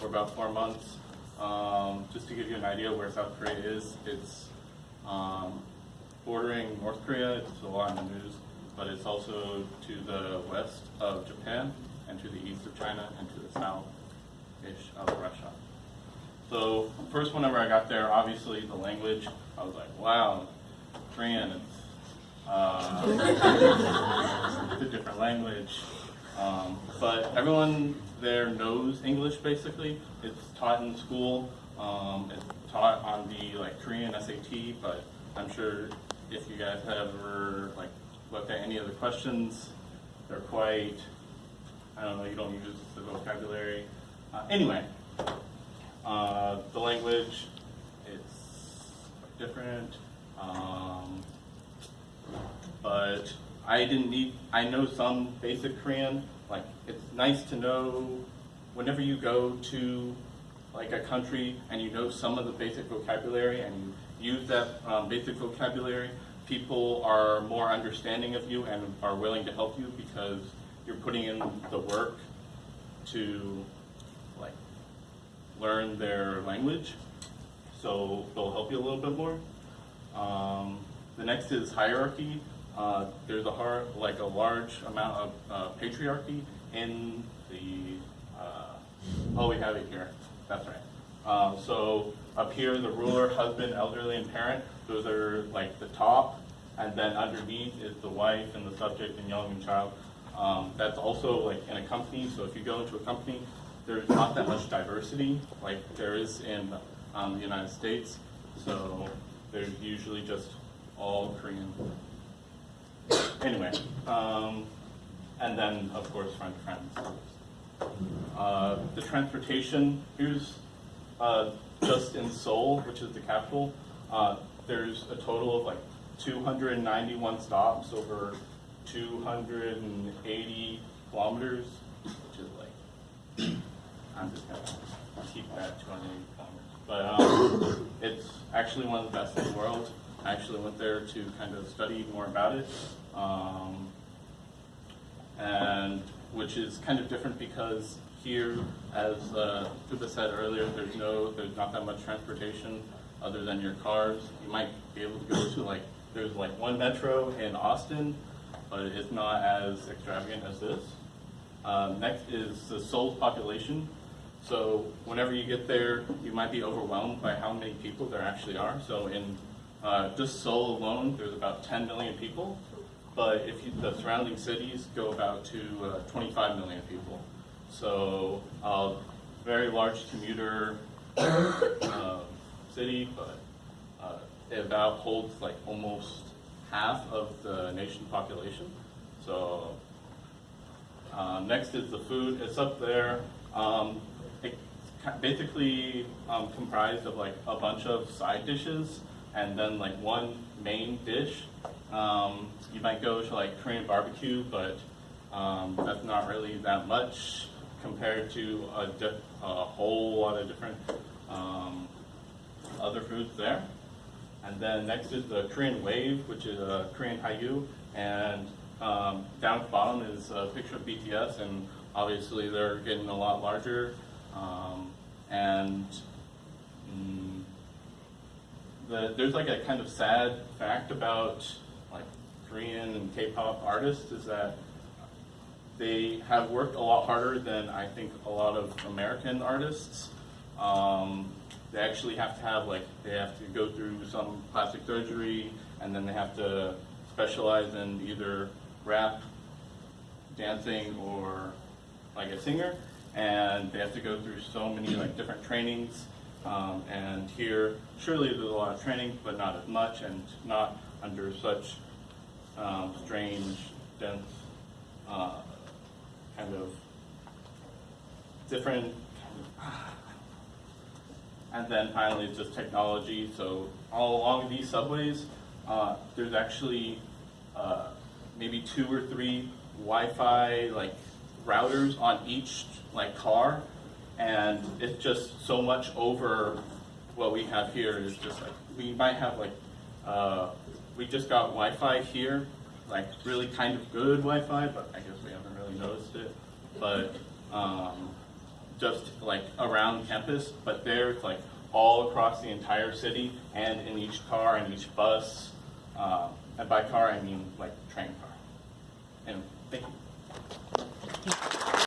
for about 4 months. Just to give you an idea where South Korea is, it's bordering North Korea. It's a lot in the news, but it's also to the west of Japan and to the east of China and to the south-ish of Russia. So first, whenever I got there, obviously the language, I was like, wow, Korean, it's a different language. But everyone there knows English basically. It's taught in school. It's taught on the Korean SAT, but I'm sure if you guys have ever looked at any of the questions, they're quite, I don't know, you don't use the vocabulary. Anyway, the language, it's different. But I know some basic Korean. It's nice to know whenever you go to a country and you know some of the basic vocabulary and you use that basic vocabulary, people are more understanding of you and are willing to help you because you're putting in the work to learn their language. So they'll help you a little bit more. The next is hierarchy. There's a large amount of patriarchy in the, we have it here, that's right. So up here, the ruler, husband, elderly, and parent, those are the top, and then underneath is the wife and the subject and young and child. That's also in a company, so if you go into a company, there's not that much diversity like there is in the United States, so there's usually just all Korean. Anyway, and then of course friends. The transportation, here's just in Seoul, which is the capital, there's a total of 291 stops over 280 kilometers, which is I'm just gonna keep that 280 kilometers. But it's actually one of the best in the world. I actually went there to kind of study more about it, and which is kind of different because here, as Tuba said earlier, there's not that much transportation other than your cars. You might be able to go to there's one metro in Austin, but it's not as extravagant as this. Next is the Seoul's population. So whenever you get there, you might be overwhelmed by how many people there actually are. So in just Seoul alone, there's about 10 million people, but the surrounding cities go about to 25 million people. So very large commuter city, but it about holds almost half of the nation's population. So next is the food. It's up there. It's basically comprised of a bunch of side dishes and then one main dish. You might go to Korean barbecue, but that's not really that much compared to a whole lot of different other foods there. And then next is the Korean wave, which is a Korean Hallyu, and down at the bottom is a picture of BTS, and obviously they're getting a lot larger. There's a kind of sad fact about Korean and K-pop artists is that they have worked a lot harder than I think a lot of American artists. They actually have to have they have to go through some plastic surgery, and then they have to specialize in either rap, dancing, or a singer, and they have to go through so many different trainings. And here, surely there's a lot of training, but not as much, and not under such strange, dense, kind of different. And then finally, it's just technology. So all along these subways, there's actually maybe 2 or 3 Wi-Fi routers on each car, and it's just so much over what we have here. Is just we might have we just got Wi-Fi here, really kind of good Wi-Fi, but I guess we haven't really noticed it. But just like around campus, but there it's like all across the entire city and in each car and each bus. And by car, I mean like train car.